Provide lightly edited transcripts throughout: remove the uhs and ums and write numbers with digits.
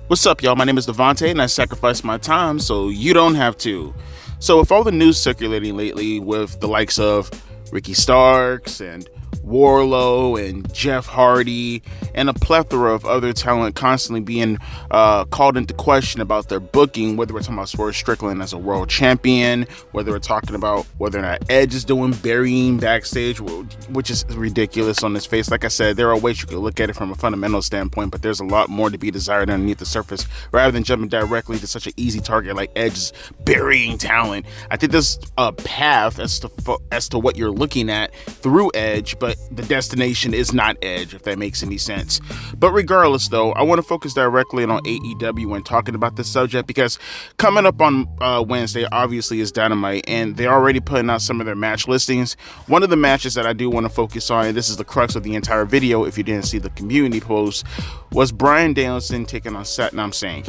What's up, y'all? My name is Devontae, and I sacrifice my time so you don't have to. So, with all the news circulating lately with the likes of Ricky Starks and Warlow and Jeff Hardy and a plethora of other talent constantly being called into question about their booking, whether we're talking about Swerve Strickland as a world champion, whether we're talking about whether or not Edge is doing burying backstage, which is ridiculous on his face. Like I said, there are ways you could look at it from a fundamental standpoint, but there's a lot more to be desired underneath the surface rather than jumping directly to such an easy target like Edge's burying talent. I think there's a path as to what you're looking at through Edge, but the destination is not Edge, if that makes any sense. But regardless, though, I want to focus directly on AEW when talking about this subject, because coming up on Wednesday, obviously, is Dynamite, and they're already putting out some of their match listings. One of the matches that I do want to focus on, and this is the crux of the entire video, if you didn't see the community post, was Bryan Danielson taking on Satnam Singh.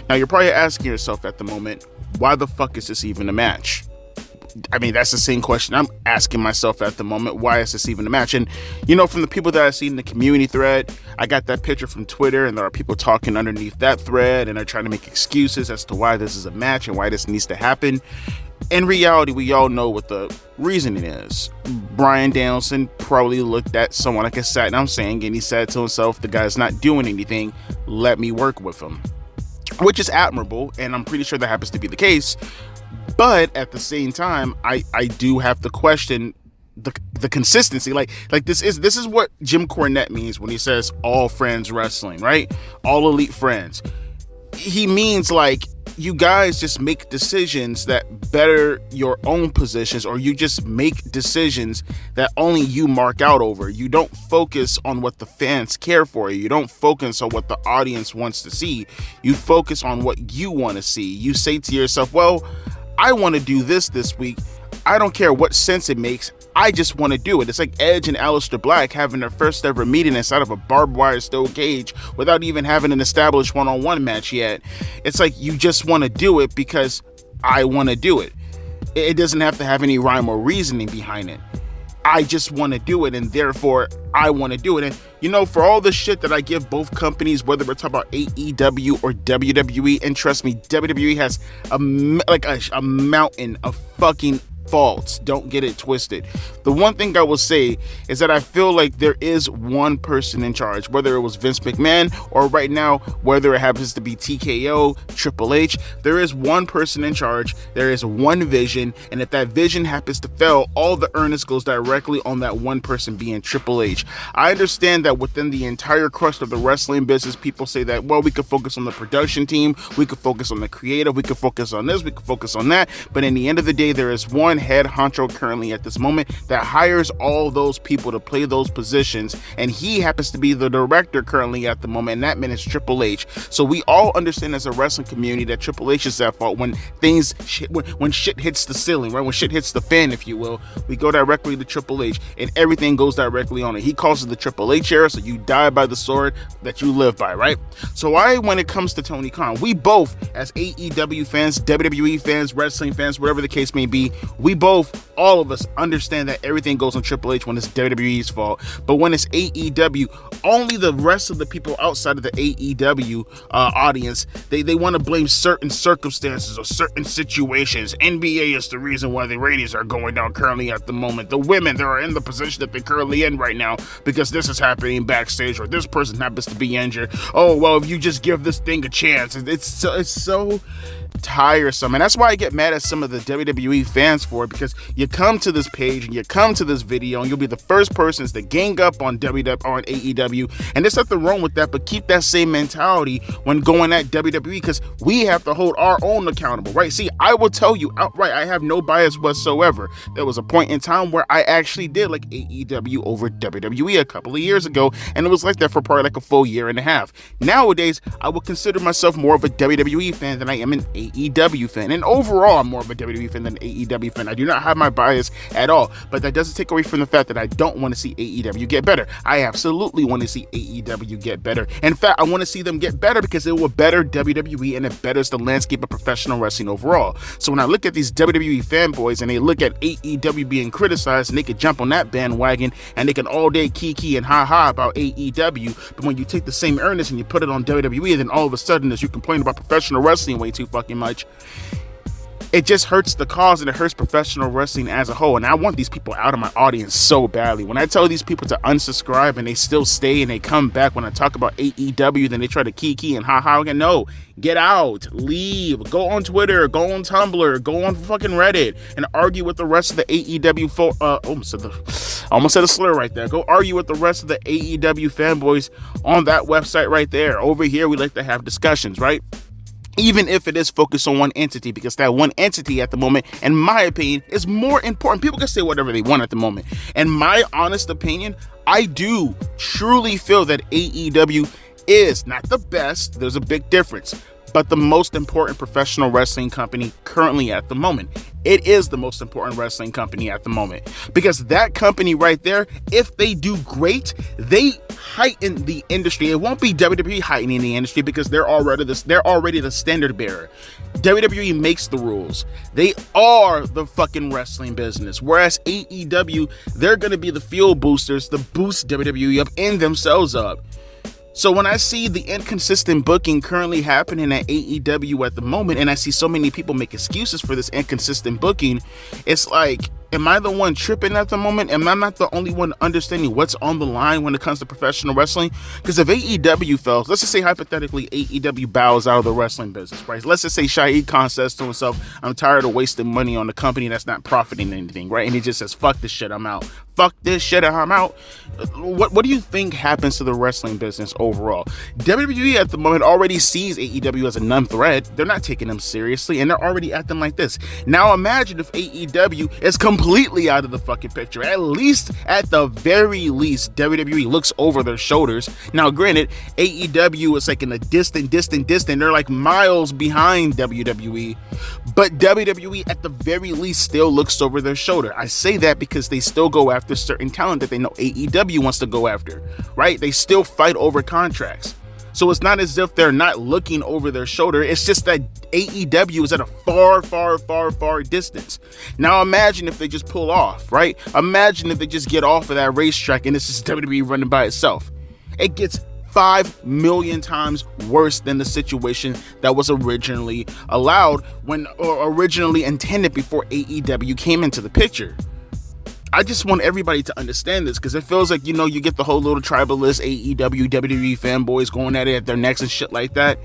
Now, you're probably asking yourself at the moment, why the fuck is this even a match? I mean, that's the same question I'm asking myself at the moment. Why is this even a match? And, you know, from the people that I see in the community thread, I got that picture from Twitter, and there are people talking underneath that thread, and they're trying to make excuses as to why this is a match and why this needs to happen. In reality, we all know what the reasoning is. Bryan Danielson probably looked at someone like a Satnam Singh, and he said to himself, the guy's not doing anything, let me work with him. Which is admirable, and I'm pretty sure that happens to be the case. But at the same time, I do have to question the consistency. Like this is what Jim Cornette means when he says all friends wrestling, right? All elite friends. He means like you guys just make decisions that better your own positions, or you just make decisions that only you mark out over. You don't focus on what the fans care for. You don't focus on what the audience wants to see. You focus on what you want to see. You say to yourself, well, I want to do this week. I don't care what sense it makes. I just want to do it. It's like Edge and Aleister Black having their first ever meeting inside of a barbed wire steel cage without even having an established one-on-one match yet. It's like you just want to do it because I want to do it. It doesn't have to have any rhyme or reasoning behind it. I just want to do it, and therefore I want to do it. And you know, for all the shit that I give both companies, whether we're talking about AEW or WWE, and trust me, WWE has a mountain of fucking faults. Don't get it twisted. The one thing I will say is that I feel like there is one person in charge, whether it was Vince McMahon or right now, whether it happens to be TKO, Triple H, there is one person in charge. There is one vision. And if that vision happens to fail, all the earnest goes directly on that one person being Triple H. I understand that within the entire crust of the wrestling business, people say that, well, we could focus on the production team. We could focus on the creative. We could focus on this. We could focus on that. But in the end of the day, there is one head honcho currently at this moment that hires all those people to play those positions, and he happens to be the director currently at the moment, and that man is Triple H. So we all understand as a wrestling community that Triple H is at fault when when shit hits the ceiling, right? When shit hits the fan, if you will, we go directly to Triple H, and everything goes directly on it. He calls it the Triple H era, so you die by the sword that you live by, right? So when it comes to Tony Khan, we both, as AEW fans, WWE fans, wrestling fans, whatever the case may be, all of us understand that everything goes on Triple H when it's WWE's fault. But when it's AEW, only the rest of the people outside of the AEW audience, they want to blame certain circumstances or certain situations. NBA is the reason why the ratings are going down currently at the moment. The women that are in the position that they're currently in right now because this is happening backstage, or this person happens to be injured. Oh, well, if you just give this thing a chance. It's so tiresome, and that's why I get mad at some of the WWE fans for it, because you come to this page and you come to this video and you'll be the first persons to gang up on AEW, and there's nothing wrong with that, but keep that same mentality when going at WWE, because we have to hold our own accountable, right? See, I will tell you outright, I have no bias whatsoever. There was a point in time where I actually did like AEW over WWE a couple of years ago, and it was like that for probably like a full year and a half. Nowadays, I would consider myself more of a WWE fan than I am an AEW fan. And overall, I'm more of a WWE fan than an AEW fan. I do not have my bias at all, but that doesn't take away from the fact that I don't want to see AEW get better. I absolutely want to see AEW get better. In fact, I want to see them get better because it will better WWE and it betters the landscape of professional wrestling overall. So when I look at these WWE fanboys and they look at AEW being criticized and they can jump on that bandwagon and they can all day kiki and ha-ha about AEW, but when you take the same earnest and you put it on WWE, then all of a sudden as you complain about professional wrestling way too fucking much, it just hurts the cause and it hurts professional wrestling as a whole. And I want these people out of my audience so badly. When I tell these people to unsubscribe and they still stay and they come back when I talk about AEW, then they try to kiki and ha-ha again. No, get out, leave, go on Twitter, go on Tumblr, go on fucking Reddit and argue with the rest of the AEW almost said a slur right there. Go argue with the rest of the AEW fanboys on that website right there. Over here, we like to have discussions, right? Even if it is focused on one entity, because that one entity at the moment, in my opinion, is more important. People can say whatever they want at the moment. In my honest opinion, I do truly feel that AEW is not the best. There's a big difference. But the most important professional wrestling company currently at the moment. It is the most important wrestling company at the moment. Because that company right there, if they do great, they heighten the industry. It won't be WWE heightening the industry because they're already the standard bearer. WWE makes the rules. They are the fucking wrestling business. Whereas AEW, they're going to be the fuel boosters to boost WWE up and themselves up. So when I see the inconsistent booking currently happening at AEW at the moment, and I see so many people make excuses for this inconsistent booking, it's like, am I the one tripping at the moment? Am I not the only one understanding what's on the line when it comes to professional wrestling? Because if AEW fails, let's just say hypothetically AEW bows out of the wrestling business, right? Let's just say Shahid Khan says to himself, I'm tired of wasting money on a company that's not profiting anything, right? And he just says, fuck this shit, I'm out. Fuck this shit, I'm out. What do you think happens to the wrestling business overall? WWE at the moment already sees AEW as a non-threat. They're not taking them seriously, and they're already acting like this. Now imagine if AEW is completely out of the fucking picture. At the very least, WWE looks over their shoulders. Now, granted, AEW is like in a distant. They're like miles behind WWE, but WWE at the very least still looks over their shoulder. I say that because they still go after certain talent that they know AEW wants to go after, right? They still fight over contracts. So it's not as if they're not looking over their shoulder. It's just that AEW is at a far distance. Now imagine if they just pull off, right? Imagine if they just get off of that racetrack and it's just WWE running by itself. It gets 5 million times worse than the situation that was originally allowed or originally intended before AEW came into the picture. I just want everybody to understand this because it feels like, you get the whole little tribalist AEW, WWE fanboys going at it at their necks and shit like that.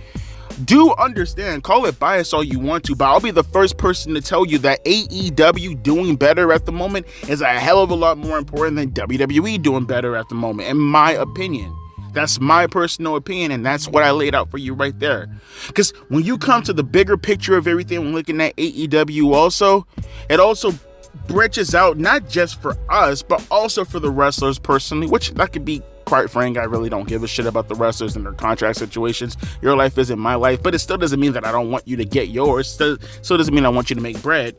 Do understand, call it bias all you want to, but I'll be the first person to tell you that AEW doing better at the moment is a hell of a lot more important than WWE doing better at the moment, in my opinion. That's my personal opinion, and that's what I laid out for you right there. Because when you come to the bigger picture of everything, when looking at AEW also, it also branches out not just for us, but also for the wrestlers personally, which that could be quite frank. I really don't give a shit about the wrestlers and their contract situations. Your life isn't my life, but it still doesn't mean that I don't want you to get yours. So it doesn't mean I want you to make bread.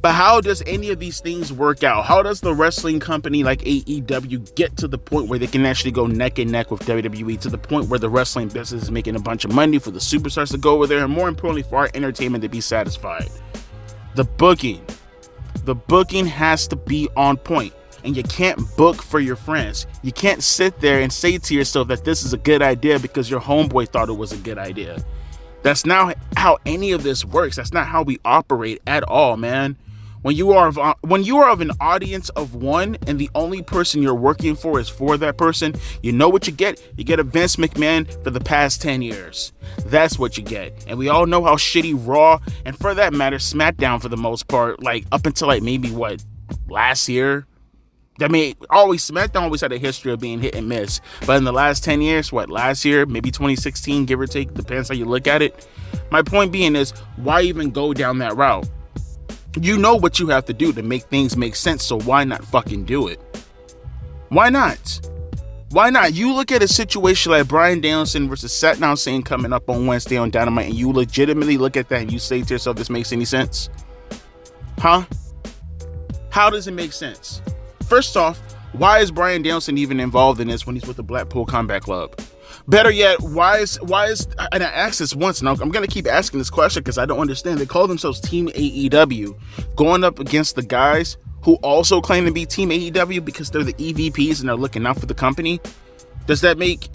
But how does any of these things work out? How does the wrestling company like AEW get to the point where they can actually go neck and neck with WWE, to the point where the wrestling business is making a bunch of money for the superstars to go over there, and more importantly for our entertainment to be satisfied? The booking has to be on point, and you can't book for your friends. You can't sit there and say to yourself that this is a good idea because your homeboy thought it was a good idea. That's not how any of this works. That's not how we operate at all, man. When you are of an audience of one and the only person you're working for is for that person, you know what you get? You get a Vince McMahon for the past 10 years. That's what you get. And we all know how shitty Raw, and for that matter, SmackDown for the most part, like up until like maybe last year? I mean, SmackDown always had a history of being hit and miss. But in the last 10 years, last year, maybe 2016, give or take, depends how you look at it. My point being is, why even go down that route? You know what you have to do to make things make sense, so why not fucking do it? Why not? Why not? You look at a situation like Bryan Danielson versus Satnam Singh coming up on Wednesday on Dynamite, and you legitimately look at that and you say to yourself, this makes any sense? Huh? How does it make sense? First off, why is Bryan Danielson even involved in this when he's with the Blackpool Combat Club? Better yet, why is, and I asked this once, and I'm going to keep asking this question because I don't understand. They call themselves Team AEW, going up against the guys who also claim to be Team AEW because they're the EVPs and they're looking out for the company. Does that make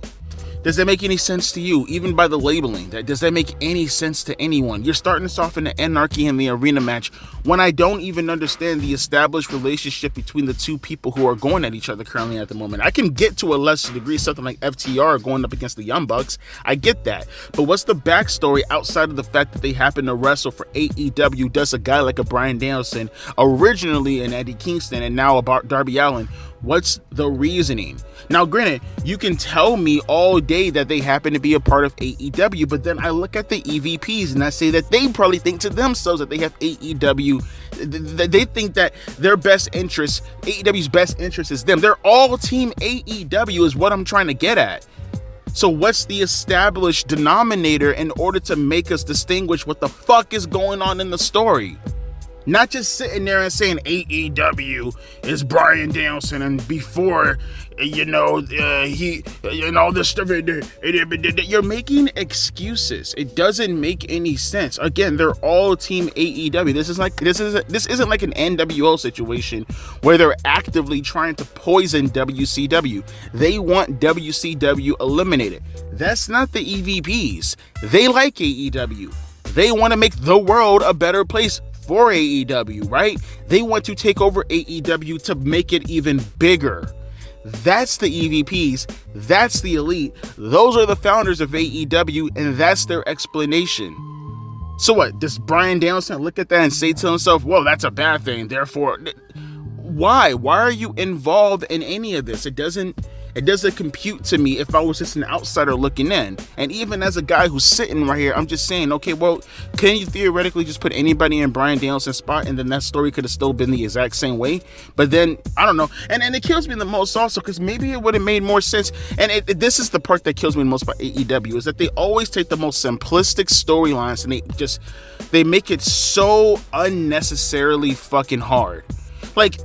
any sense to you? Even by the labeling, does that make any sense to anyone? You're starting us off in the Anarchy in the Arena match when I don't even understand the established relationship between the two people who are going at each other currently at the moment. I can get to a lesser degree something like FTR going up against the Young Bucks. I get that. But what's the backstory outside of the fact that they happen to wrestle for AEW? Does a guy like a Bryan Danielson, originally an Eddie Kingston and now a Darby Allin? What's the reasoning? Now, granted, you can tell me all day that they happen to be a part of AEW, but then I look at the EVPs and I say that they probably think to themselves that they have AEW. They think that their best interest, AEW's best interest is them. They're all Team AEW is what I'm trying to get at. So what's the established denominator in order to make us distinguish what the fuck is going on in the story? Not just sitting there and saying AEW is Bryan Danielson and before, this stuff. You're making excuses. It doesn't make any sense. Again, they're all Team AEW. This isn't like an NWO situation where they're actively trying to poison WCW. They want WCW eliminated. That's not the EVPs. They like AEW. They want to make the world a better place for AEW, right? They want to take over AEW to make it even bigger. That's the EVPs. That's the elite. Those are the founders of AEW, and that's their explanation. So what? Does Bryan Danielson look at that and say to himself, well, that's a bad thing, therefore... Why? Why are you involved in any of this? It doesn't compute to me if I was just an outsider looking in. And even as a guy who's sitting right here, I'm just saying, okay, well, can you theoretically just put anybody in Bryan Danielson's spot and then that story could have still been the exact same way? But then, I don't know. And it kills me the most also because maybe it would have made more sense. And this is the part that kills me the most about AEW is that they always take the most simplistic storylines and they make it so unnecessarily fucking hard. Like,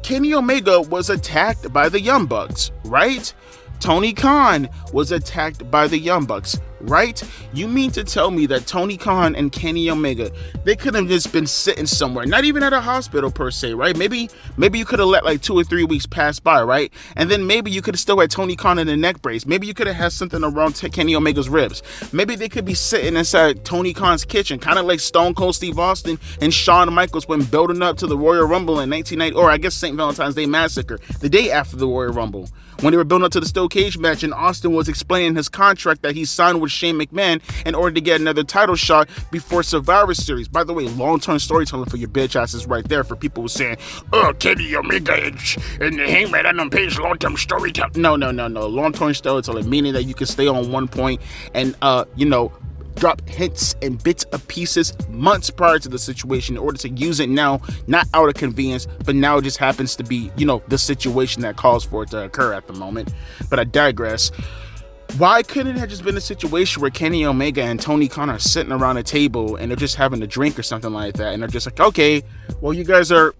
Kenny Omega was attacked by the Young Bucks, right? Tony Khan was attacked by the Young Bucks, right? You mean to tell me that Tony Khan and Kenny Omega, they could have just been sitting somewhere, not even at a hospital per se, right? Maybe you could have let like 2 or 3 weeks pass by, right? And then maybe you could have still had Tony Khan in a neck brace. Maybe you could have had something around Kenny Omega's ribs. Maybe they could be sitting inside Tony Khan's kitchen, kind of like Stone Cold Steve Austin and Shawn Michaels when building up to the Royal Rumble in 1990, or I guess St. Valentine's Day Massacre, the day after the Royal Rumble. When they were building up to the steel cage match and Austin was explaining his contract that he signed with Shane McMahon in order to get another title shot before Survivor Series. By the way, long-term storytelling for your bitch asses right there for people who saying, oh, Kenny Omega and the Hangman and them page long-term storytelling. No. Long-term storytelling, meaning that you can stay on one point and, drop hints and bits of pieces months prior to the situation in order to use it now, not out of convenience, but now it just happens to be, the situation that calls for it to occur at the moment. But I digress. Why couldn't it have just been a situation where Kenny Omega and Tony Khan are sitting around a table and they're just having a drink or something like that, and they're just like, okay, well, you guys are,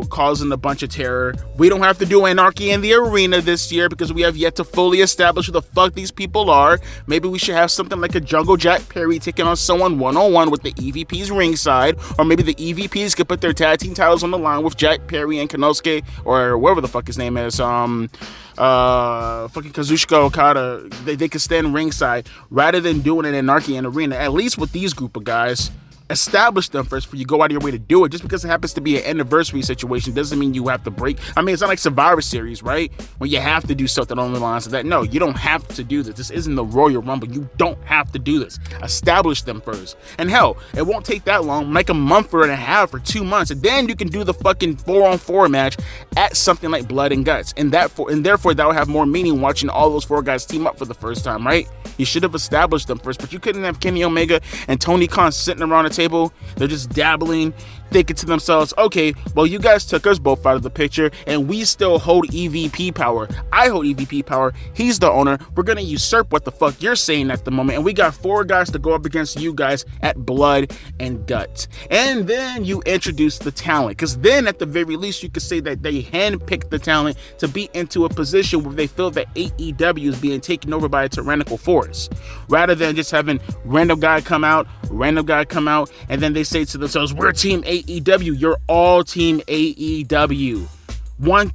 causing a bunch of terror. We don't have to do Anarchy in the Arena this year because we have yet to fully establish who the fuck these people are. Maybe we should have something like a Jungle Jack Perry taking on someone one-on-one with the EVPs ringside, or maybe the EVPs could put their tag team titles on the line with Jack Perry and Konosuke, or whatever the fuck his name is, fucking Kazuchika Okada. They could stand ringside rather than doing an Anarchy in the Arena. At least with these group of guys, establish them first before you go out of your way to do it. Just because it happens to be an anniversary situation doesn't mean you have to break. I mean, it's not like Survivor Series, right? When you have to do something on the lines of that. No, you don't have to do this. This isn't the Royal Rumble. You don't have to do this. Establish them first. And hell, it won't take that long, like a month or a half or 2 months, and then you can do the fucking 4-on-4 match at something like Blood and Guts. And therefore that would have more meaning watching all those 4 guys team up for the first time, right? You should have established them first, but you couldn't have Kenny Omega and Tony Khan sitting around a table. They're just dabbling, thinking to themselves, okay, well, you guys took us both out of the picture and we still hold EVP power. I hold EVP power. He's the owner. We're going to usurp what the fuck you're saying at the moment. And we got 4 guys to go up against you guys at blood and guts. And then you introduce the talent, because then at the very least you could say that they handpicked the talent to be into a position where they feel that AEW is being taken over by a tyrannical force, rather than just having random guy come out, and then they say to themselves, we're team AEW. You're all team AEW. One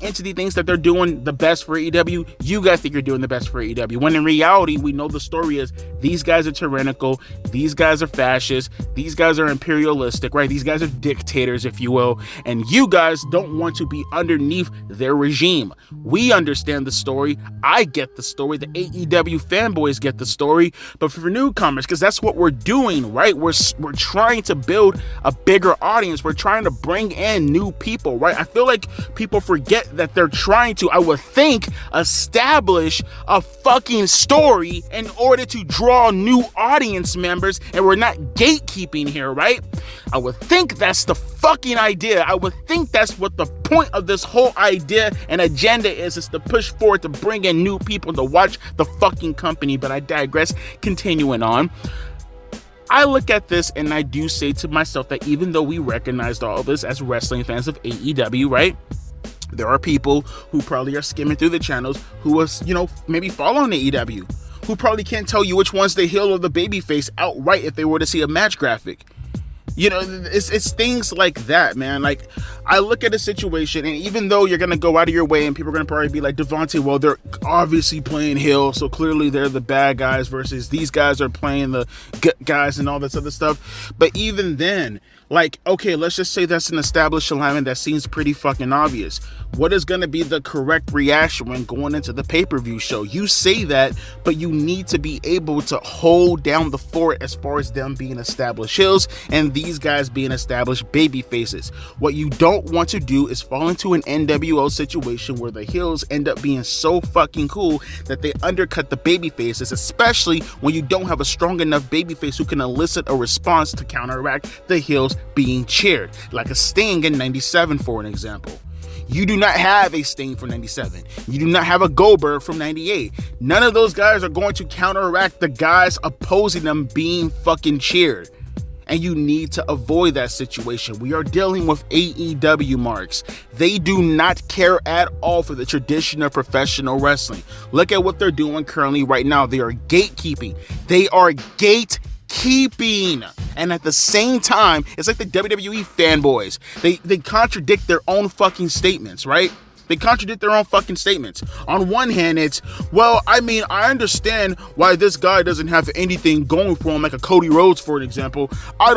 entity thinks that they're doing the best for AEW. You guys think you're doing the best for AEW. When in reality, we know the story is these guys are tyrannical. These guys are fascist. These guys are imperialistic, right? These guys are dictators, if you will. And you guys don't want to be underneath their regime. We understand the story. I get the story. The AEW fanboys get the story. But for newcomers, because that's what we're doing, right? We're trying to build a bigger audience. We're trying to bring in new people, right? I feel like people forget that they're trying to, I would think, establish a fucking story in order to draw new audience members, and we're not gatekeeping here, right? I would think that's the fucking idea. I would think that's what the point of this whole idea and agenda is to push forward, to bring in new people to watch the fucking company, but I digress. Continuing on, I look at this and I do say to myself that even though we recognized all of this as wrestling fans of AEW, right? There are people who probably are skimming through the channels who was, maybe following AEW, who probably can't tell you which one's the heel or the babyface outright if they were to see a match graphic. It's things like that, man. Like, I look at a situation, and even though you're gonna go out of your way, and people are gonna probably be like, Devontae, well, they're obviously playing heel, so clearly they're the bad guys versus these guys are playing the good guys and all this other stuff. But even then, like, okay, let's just say that's an established alignment that seems pretty fucking obvious. What is going to be the correct reaction when going into the pay-per-view show? You say that, but you need to be able to hold down the fort as far as them being established heels and these guys being established baby faces. What you don't want to do is fall into an NWO situation where the heels end up being so fucking cool that they undercut the baby faces, especially when you don't have a strong enough baby face who can elicit a response to counteract the heels being cheered, like a Sting in 97, for an example. You do not have a Sting from 97. You do not have a Goldberg from 98. None of those guys are going to counteract the guys opposing them being fucking cheered. And you need to avoid that situation. We are dealing with AEW marks. They do not care at all for the tradition of professional wrestling. Look at what they're doing currently right now. They are gatekeeping. And at the same time, it's like the WWE fanboys. They contradict their own fucking statements, right? They contradict their own fucking statements. On one hand, it's, well, I mean, I understand why this guy doesn't have anything going for him, like a Cody Rhodes, for an example. I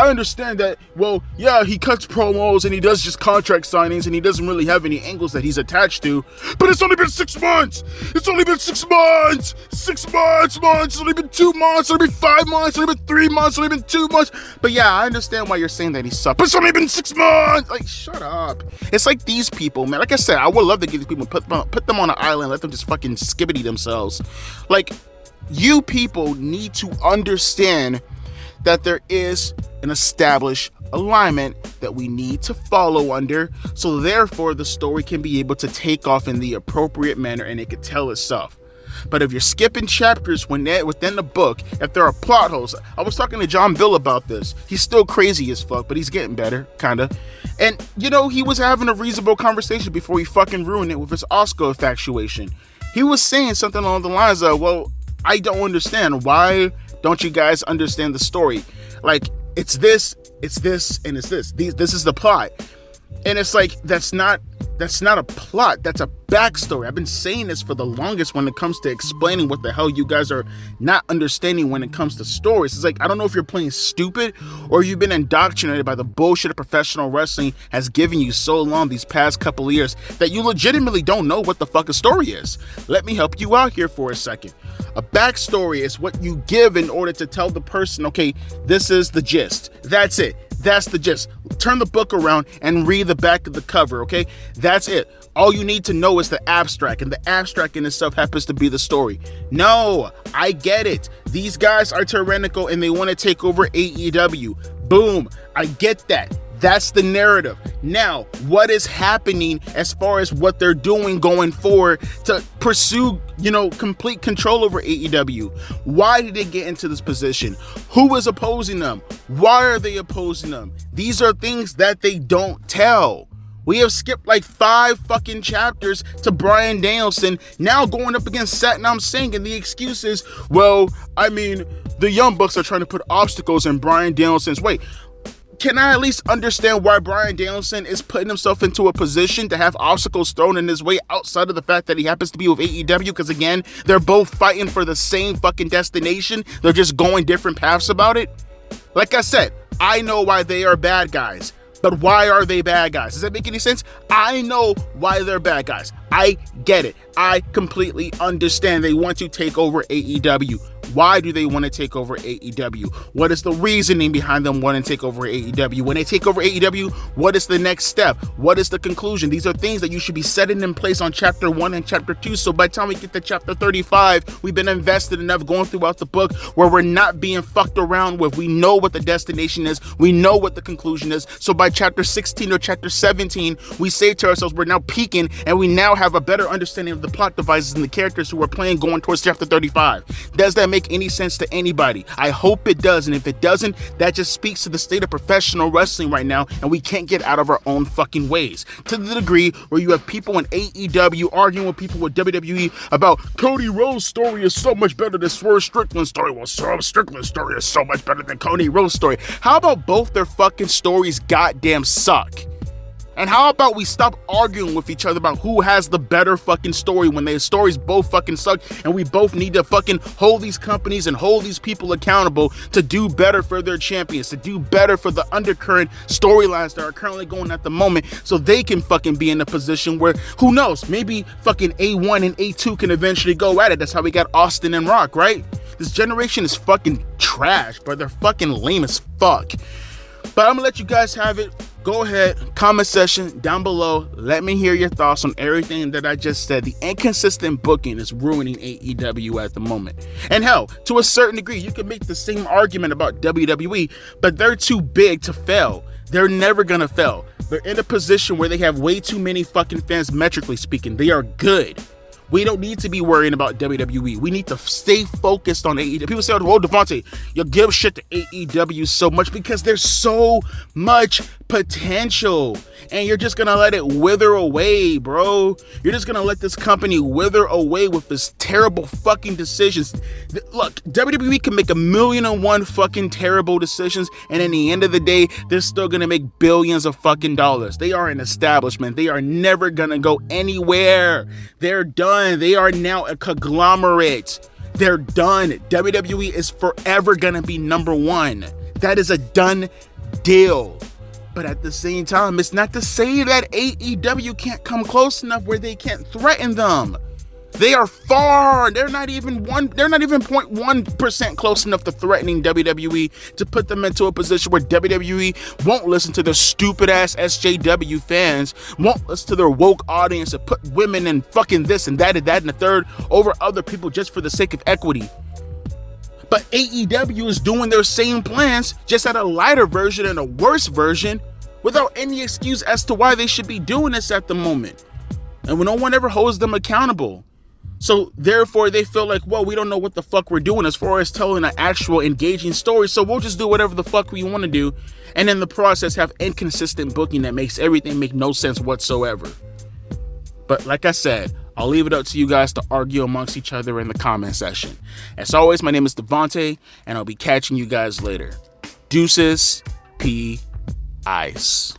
understand that, well, yeah, he cuts promos and he does just contract signings and he doesn't really have any angles that he's attached to. But it's only been 6 months. It's only been 6 months. 6 months. It's only been 2 months. It's only been 5 months. It's only been 3 months. It's only been 2 months. But yeah, I understand why you're saying that he sucked. But it's only been 6 months. Like, shut up. It's like these people, man. Like I said, I would love to get these people, put them on an island, let them just fucking skibbity themselves. Like, you people need to understand that there is an established alignment that we need to follow under, so therefore the story can be able to take off in the appropriate manner and it can tell itself. But if you're skipping chapters within the book, if there are plot holes, I was talking to John Bill about this. He's still crazy as fuck, but he's getting better, kinda. And, he was having a reasonable conversation before he fucking ruined it with his Oscar infatuation. He was saying something along the lines of, well, I don't understand. Why don't you guys understand the story? Like, it's this, and it's this. This is the plot. And it's like, that's not a plot. That's a backstory. I've been saying this for the longest when it comes to explaining what the hell you guys are not understanding when it comes to stories. It's like, I don't know if you're playing stupid or you've been indoctrinated by the bullshit of professional wrestling has given you so long these past couple of years that you legitimately don't know what the fuck a story is. Let me help you out here for a second. A backstory is what you give in order to tell the person, okay, this is the gist. That's it. That's the gist. Turn the book around and read the back of the cover, okay? That's it. All you need to know is the abstract, and the abstract in itself happens to be the story. No, I get it. These guys are tyrannical and they want to take over AEW. Boom. I get that. That's the narrative. Now, what is happening as far as what they're doing going forward to pursue, complete control over AEW? Why did they get into this position? Who is opposing them? Why are they opposing them? These are things that they don't tell. We have skipped like 5 fucking chapters to Bryan Danielson now going up against Satnam Singh, and the excuse is, the Young Bucks are trying to put obstacles in Bryan Danielson's way. Can I at least understand why Bryan Danielson is putting himself into a position to have obstacles thrown in his way outside of the fact that he happens to be with AEW? Because again, they're both fighting for the same fucking destination. They're just going different paths about it. Like I said, I know why they are bad guys. But why are they bad guys? Does that make any sense? I know why they're bad guys. I get it. I completely understand they want to take over AEW. Why do they want to take over AEW? What is the reasoning behind them wanting to take over AEW? When they take over AEW, what is the next step? What is the conclusion? These are things that you should be setting in place on chapter 1 and chapter 2. So by the time we get to chapter 35, we've been invested enough going throughout the book where we're not being fucked around with. We know what the destination is. We know what the conclusion is. So by chapter 16 or chapter 17, we say to ourselves, we're now peaking and we now have a better understanding of the plot devices and the characters who are playing going towards chapter 35. Does that make any sense to anybody? I hope it does, and if it doesn't, that just speaks to the state of professional wrestling right now, and we can't get out of our own fucking ways. To the degree where you have people in AEW arguing with people with WWE about Cody Rhodes' story is so much better than Swerve Strickland's story. Well, Swerve Strickland's story is so much better than Cody Rhodes' story. How about both their fucking stories goddamn suck? And how about we stop arguing with each other about who has the better fucking story when their stories both fucking suck, and we both need to fucking hold these companies and hold these people accountable to do better for their champions, to do better for the undercurrent storylines that are currently going at the moment, so they can fucking be in a position where, who knows, maybe fucking A1 and A2 can eventually go at it. That's how we got Austin and Rock, right? This generation is fucking trash, but they're fucking lame as fuck. But I'm gonna let you guys have it. Go ahead, comment section down below. Let me hear your thoughts on everything that I just said. The inconsistent booking is ruining AEW at the moment. And hell, to a certain degree, you can make the same argument about WWE, but they're too big to fail. They're never gonna fail. They're in a position where they have way too many fucking fans, metrically speaking. They are good. We don't need to be worrying about WWE. We need to stay focused on AEW. People say, oh, Devontae, you give shit to AEW so much because there's so much potential. And you're just going to let it wither away, bro. You're just going to let this company wither away with this terrible fucking decisions. Look, WWE can make 1,000,001 fucking terrible decisions, and in the end of the day, they're still going to make billions of fucking dollars. They are an establishment. They are never going to go anywhere. They're done. They are now a conglomerate. They're done. WWE is forever gonna be number one. That is a done deal. But at the same time, it's not to say that AEW can't come close enough where they can't threaten them. They are far. They're not even 0.1% close enough to threatening WWE to put them into a position where WWE won't listen to their stupid ass SJW fans, won't listen to their woke audience and put women and fucking this and that and the third over other people just for the sake of equity. But AEW is doing their same plans, just at a lighter version and a worse version, without any excuse as to why they should be doing this at the moment. And no one ever holds them accountable. So therefore they feel like, well, we don't know what the fuck we're doing as far as telling an actual engaging story, so we'll just do whatever the fuck we want to do, and in the process have inconsistent booking that makes everything make no sense whatsoever. But like I said, I'll leave it up to you guys to argue amongst each other in the comment section. As always, my name is Devontae, and I'll be catching you guys later. Deuces, P. Ice.